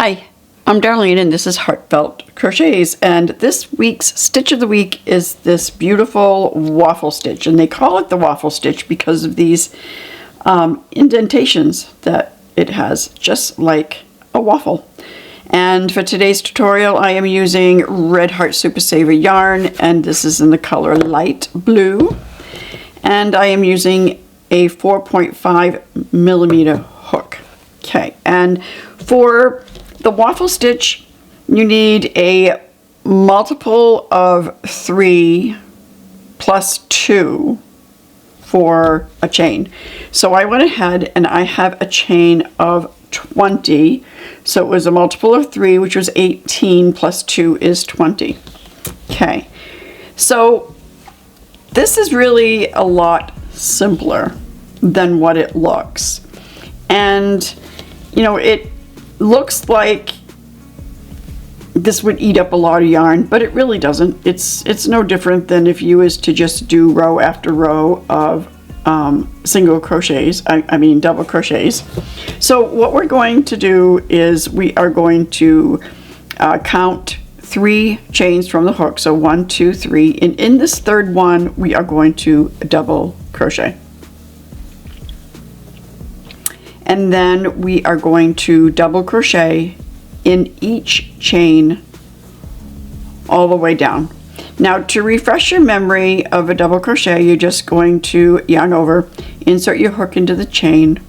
Hi, I'm Darlene and this is Heartfelt Crochets, and this week's stitch of the week is this beautiful waffle stitch, and they call it the waffle stitch because of these indentations that it has, just like a waffle. And for today's tutorial I am using Red Heart Super Saver yarn, and this is in the color light blue, and I am using a 4.5 millimeter hook. Okay, and for the waffle stitch you need a multiple of 3 plus 2 for a chain. So I went ahead and I have a chain of 20, so it was a multiple of 3, which was 18, plus 2 is 20. Okay, so this is really a lot simpler than what it looks, and you know, it looks like this would eat up a lot of yarn, but it really doesn't. It's no different than if you was to just do row after row of single crochets, I mean double crochets. So what we're going to do is we are going to count 3 chains from the hook. So 1, 2, 3, and in this third one we are going to double crochet. And then we are going to double crochet in each chain all the way down. Now, to refresh your memory of a double crochet, you're just going to yarn over, insert your hook into the chain,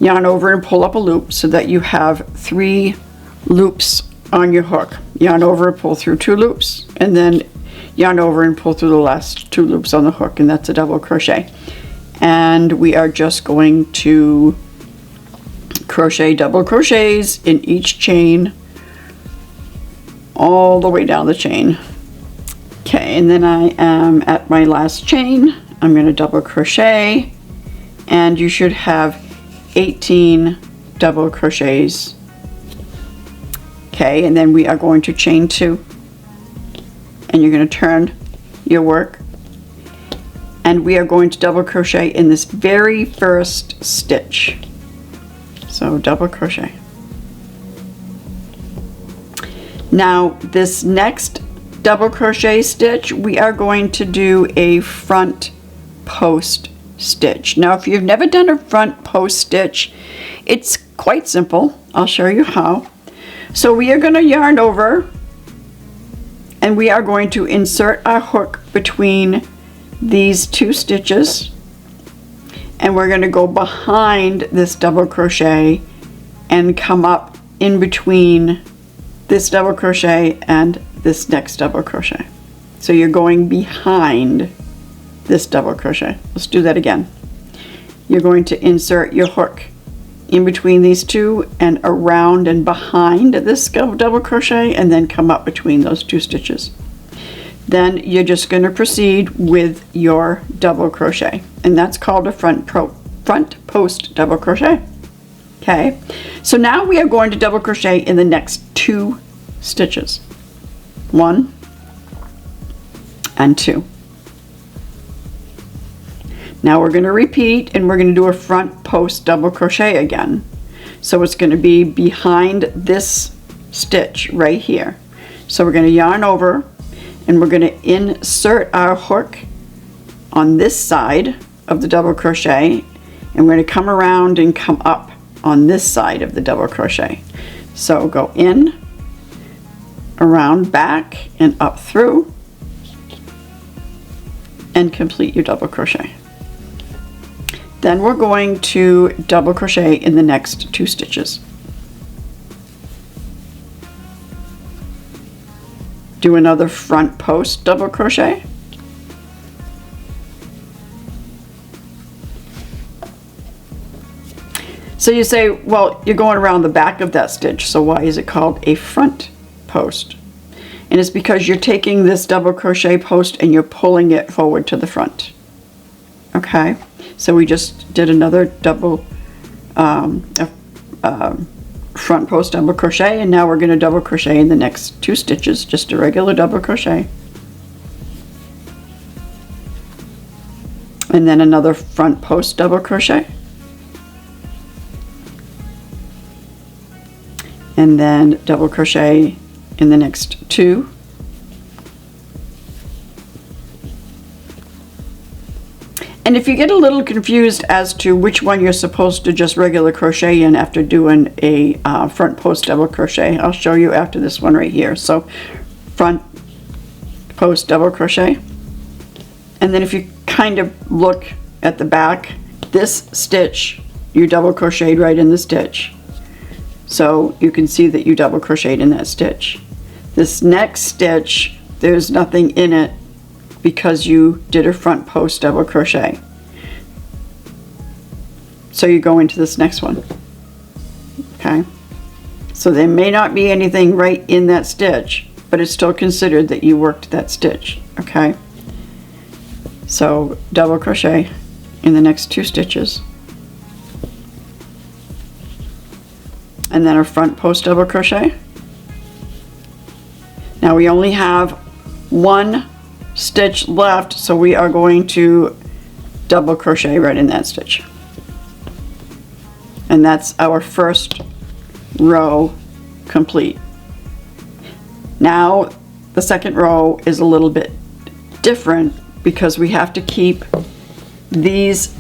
yarn over and pull up a loop so that you have 3 loops on your hook. Yarn over and pull through 2 loops, and then yarn over and pull through the last 2 loops on the hook, and that's a double crochet. And we are just going to crochet double crochets in each chain all the way down the chain. Okay, and then I am at my last chain. I'm going to double crochet, and you should have 18 double crochets. Okay, and then we are going to chain 2, and you're going to turn your work, and we are going to double crochet in this very first stitch. So double crochet. Now this next double crochet stitch we are going to do a front post stitch. Now if you've never done a front post stitch, it's quite simple. I'll show you how. So we are going to yarn over, and we are going to insert our hook between these 2 stitches, and we're going to go behind this double crochet and come up in between this double crochet and this next double crochet. So you're going behind this double crochet. Let's do that again. You're going to insert your hook in between these 2 and around and behind this double crochet, and then come up between those 2 stitches. Then you're just going to proceed with your double crochet, and that's called a front post double crochet. Okay, so now we are going to double crochet in the next 2 stitches, 1 and 2. Now we're going to repeat, and we're going to do a front post double crochet again. So it's going to be behind this stitch right here. So we're going to yarn over, and we're going to insert our hook on this side of the double crochet, and we're going to come around and come up on this side of the double crochet. So go in, around, back, and up through, and complete your double crochet. Then we're going to double crochet in the next 2 stitches. Do another front post double crochet. So you say, well, you're going around the back of that stitch, so why is it called a front post? And it's because you're taking this double crochet post and you're pulling it forward to the front. Okay, so we just did another double front post double crochet, and now we're going to double crochet in the next 2 stitches, just a regular double crochet, and then another front post double crochet, and then double crochet in the next 2. And if you get a little confused as to which one you're supposed to just regular crochet in after doing a front post double crochet, I'll show you after this one right here. So front post double crochet, and then if you kind of look at the back, this stitch you double crocheted right in the stitch, so you can see that you double crocheted in that stitch. This next stitch, there's nothing in it because you did a front post double crochet. So you go into this next one. Okay, so there may not be anything right in that stitch, but it's still considered that you worked that stitch. Okay, so double crochet in the next 2 stitches, and then a front post double crochet. Now we only have 1 stitch left, so we are going to double crochet right in that stitch, and that's our first row complete. Now the second row is a little bit different because we have to keep these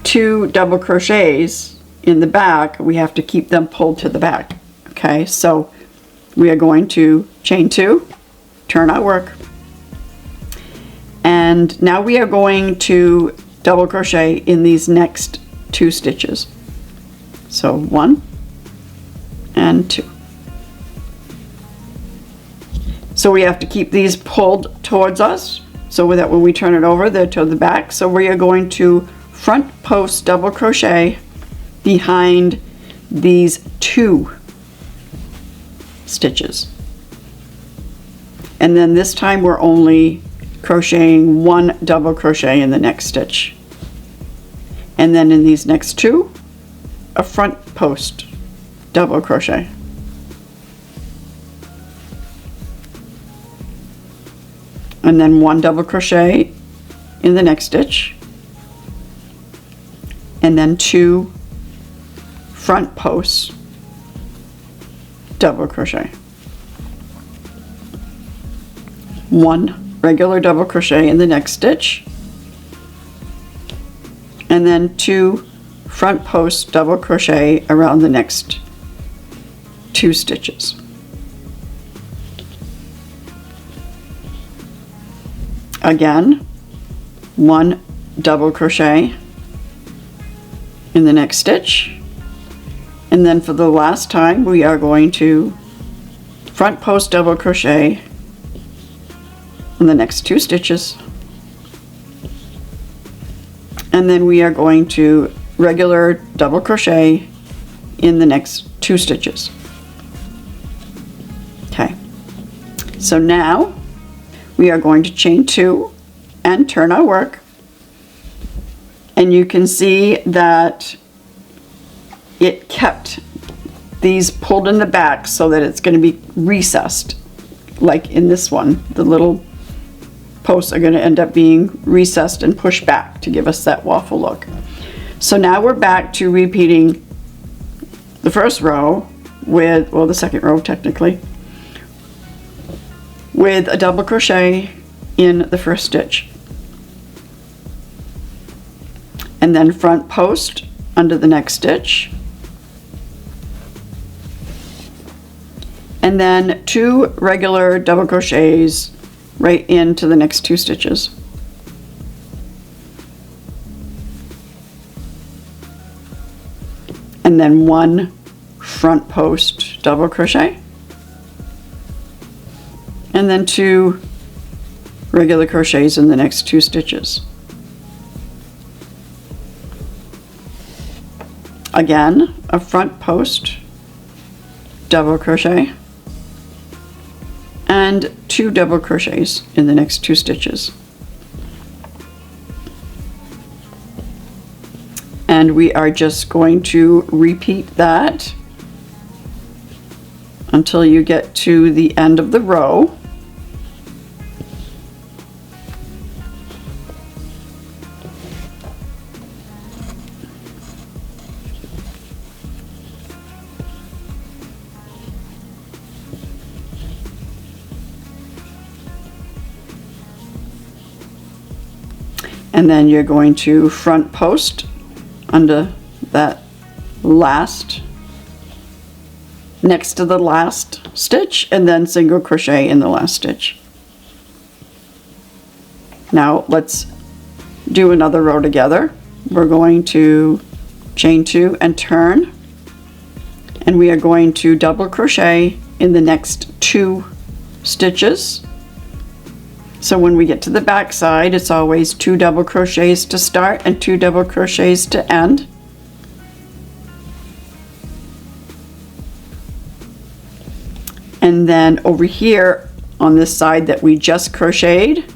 2 double crochets in the back, we have to keep them pulled to the back. Okay, so we are going to chain 2, turn our work, and now we are going to double crochet in these next 2 stitches. So 1 and 2. So we have to keep these pulled towards us so that when we turn it over, they're to the back. So we are going to front post double crochet behind these 2 stitches. And then this time we're only crocheting 1 double crochet in the next stitch, and then in these next 2 a front post double crochet, and then 1 double crochet in the next stitch, and then 2 front posts double crochet, 1 regular double crochet in the next stitch, and then 2 front post double crochet around the next 2 stitches. Again, 1 double crochet in the next stitch, and then for the last time we are going to front post double crochet in the next 2 stitches, and then we are going to regular double crochet in the next 2 stitches. Okay, so now we are going to chain 2 and turn our work, and you can see that it kept these pulled in the back so that it's going to be recessed, like in this one. The little posts are going to end up being recessed and pushed back to give us that waffle look. So now we're back to repeating the first row with, well, the second row technically, with a double crochet in the first stitch, and then front post under the next stitch, and then 2 regular double crochets right into the next 2 stitches. And then 1 front post double crochet, and then 2 regular crochets in the next 2 stitches. Again, a front post double crochet, and 2 double crochets in the next 2 stitches. And we are just going to repeat that until you get to the end of the row. And then you're going to front post under that last, next to the last stitch, and then single crochet in the last stitch. Now let's do another row together. We're going to chain 2 and turn, and we are going to double crochet in the next 2 stitches. So when we get to the back side, it's always 2 double crochets to start and 2 double crochets to end. And then over here on this side that we just crocheted,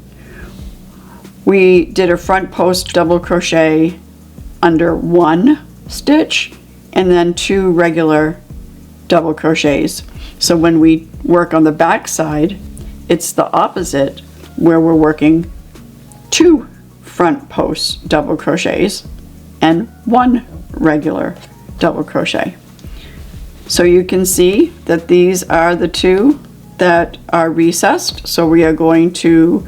we did a front post double crochet under 1 stitch and then 2 regular double crochets. So when we work on the back side, it's the opposite, where we're working 2 front post double crochets and 1 regular double crochet. So you can see that these are the 2 that are recessed. So we are going to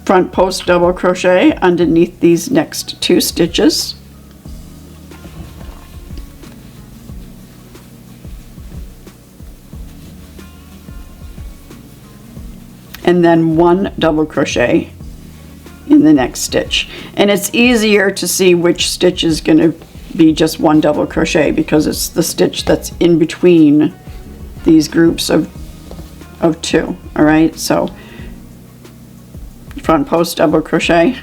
front post double crochet underneath these next 2 stitches. And then 1 double crochet in the next stitch. And it's easier to see which stitch is going to be just 1 double crochet because it's the stitch that's in between these groups of 2. All right, so front post double crochet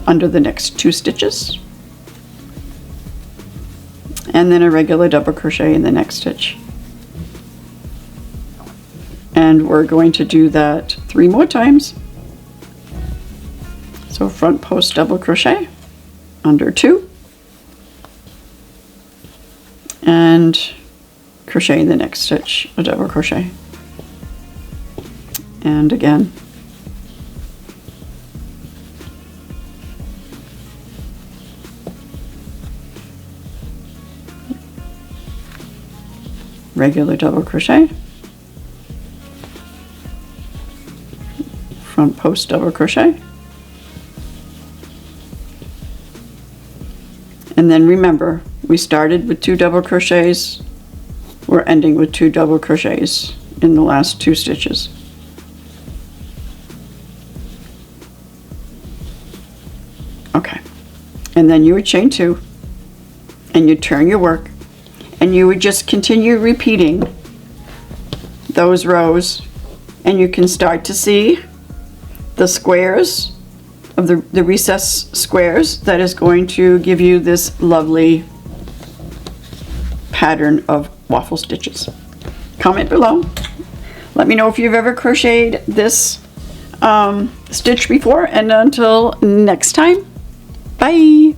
under the next 2 stitches, and then a regular double crochet in the next stitch. And we're going to do that 3 more times. So front post double crochet under 2 and crochet in the next stitch, a double crochet. And again, regular double crochet, front post double crochet, and then remember, we started with 2 double crochets, we're ending with 2 double crochets in the last 2 stitches. Okay, and then you would chain 2 and you turn your work, and you would just continue repeating those rows, and you can start to see the squares of the recess squares that is going to give you this lovely pattern of waffle stitches. Comment below. Let me know if you've ever crocheted this stitch before, and until next time, bye.